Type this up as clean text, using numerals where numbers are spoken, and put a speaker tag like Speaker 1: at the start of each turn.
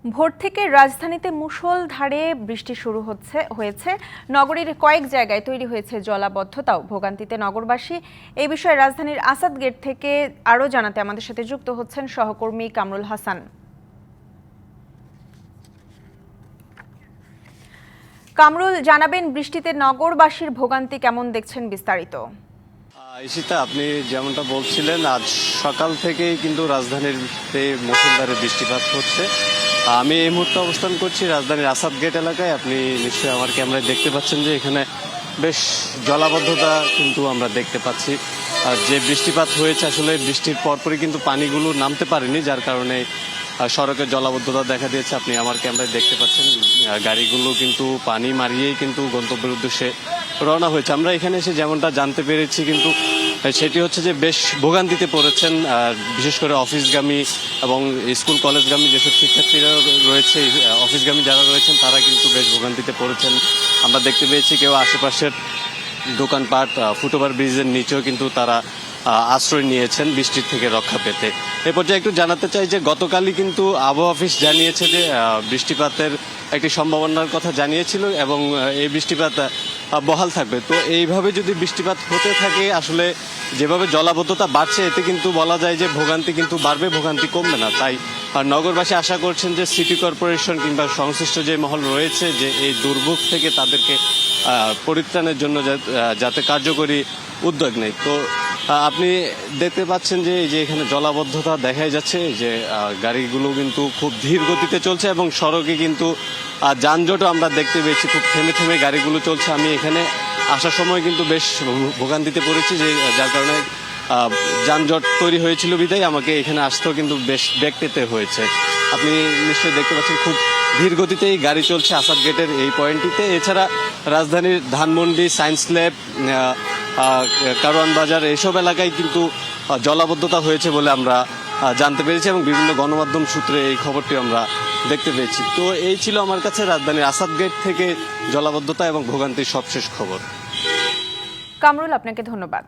Speaker 1: ভোর থেকে রাজধানীতে মুষলধারে বৃষ্টি শুরু হয়েছে। নগরীর কয়েক জায়গায় তৈরি হয়েছে জলাবদ্ধতাও, ভোগান্তিতে নগরবাসী। এই বিষয়ে রাজধানীর আসাদ গেট থেকে আরও জানাতে আমাদের সাথে যুক্ত হচ্ছেন সহকর্মী কামরুল হাসান। কামরুল, জানাবেন বৃষ্টিতে নগরবাসীর ভোগান্তি কেমন দেখছেন, বিস্তারিত।
Speaker 2: ঈশিতা, আপনি যেমনটা বলছিলেন, আজ সকাল থেকেই কিন্তু রাজধানীতে মুষলধারে বৃষ্টিপাত হচ্ছে। আমি এই মুহূর্তে অবস্থান করছি রাজধানীর আসাদ গেট এলাকায়। আপনি নিশ্চয়ই আমার ক্যামেরায় দেখতে পাচ্ছেন যে এখানে বেশ জলাবদ্ধতা কিন্তু আমরা দেখতে পাচ্ছি। আর যে বৃষ্টিপাত হয়েছে, আসলে বৃষ্টির পরপরই কিন্তু পানিগুলো নামতে পারেনি, যার কারণে সড়কের জলাবদ্ধতা দেখা দিয়েছে। আপনি আমার ক্যামেরায় দেখতে পাচ্ছেন গাড়িগুলো কিন্তু পানি মারিয়েই কিন্তু গন্তব্যের উদ্দেশ্যে রওনা হয়েছে। আমরা এখানে এসে যেমনটা জানতে পেরেছি, কিন্তু সেটি হচ্ছে যে বেশ ভোগান্তিতে পড়েছেন বিশেষ করে অফিসগামী এবং স্কুল কলেজগামী যেসব শিক্ষার্থীরা রয়েছে, অফিসগামী যারা রয়েছেন তারা কিন্তু বেশ ভোগান্তিতে পড়েছেন। আমরা দেখতে পেয়েছি কেউ আশেপাশের দোকানপাট, ফুটওভার ব্রিজের নিচেও কিন্তু তারা আশ্রয় নিয়েছেন বৃষ্টির থেকে রক্ষা পেতে। এ পর্যায়ে একটু জানাতে চাই যে গতকালই কিন্তু আবহাওয়া অফিস জানিয়েছে যে বৃষ্টিপাতের একটি সম্ভাবনার কথা জানিয়েছিল এবং এই বৃষ্টিপাত বহাল থাকবে। তো এইভাবে যদি বৃষ্টিপাত হতে থাকে, আসলে যেভাবে জলাবদ্ধতা বাড়ছে, এতে কিন্তু বলা যায় যে ভোগান্তি কিন্তু বাড়বে, ভোগান্তি কমবে না। তাই নগরবাসী আশা করছেন যে সিটি কর্পোরেশন কিংবা সংশ্লিষ্ট যে মহল রয়েছে, যে এই দুর্ভোগ থেকে তাদেরকে পরিত্রাণের জন্য যাতে কার্যকরী উদ্যোগ নেয়। তো আপনি দেখতে পাচ্ছেন যে এই যে এখানে জলাবদ্ধতা দেখাই যাচ্ছে, যে গাড়িগুলো কিন্তু খুব ধীর গতিতে চলছে এবং সড়কে কিন্তু যানজটও আমরা দেখতে পেয়েছি, খুব থেমে থেমে গাড়িগুলো চলছে। আমি এখানে আসার সময় কিন্তু বেশ ভোগান্তিতে পড়েছি, যে যার কারণে যানজট তৈরি হয়েছিল বিধায় আমাকে এখানে আসতেও কিন্তু বেশ বেগ পেতে হয়েছে। আপনি নিশ্চয়ই দেখতে পাচ্ছেন খুব ধীর গতিতেই গাড়ি চলছে আসাদ গেটের এই পয়েন্টটিতে। এছাড়া রাজধানীর ধানমন্ডি, সায়েন্স ল্যাব, কারওয়ান বাজার এইসব এলাকায় কিন্তু জলাবদ্ধতা হয়েছে বলে আমরা জানতে পেরেছি এবং বিভিন্ন গণমাধ্যম সূত্রে এই খবরটি আমরা দেখতে পেয়েছি। তো এই ছিল আমার কাছে রাজধানীর আসাদ গেট থেকে জলাবদ্ধতা এবং ভোগান্তির সবশেষ খবর।
Speaker 1: কামরুল, আপনাকে ধন্যবাদ।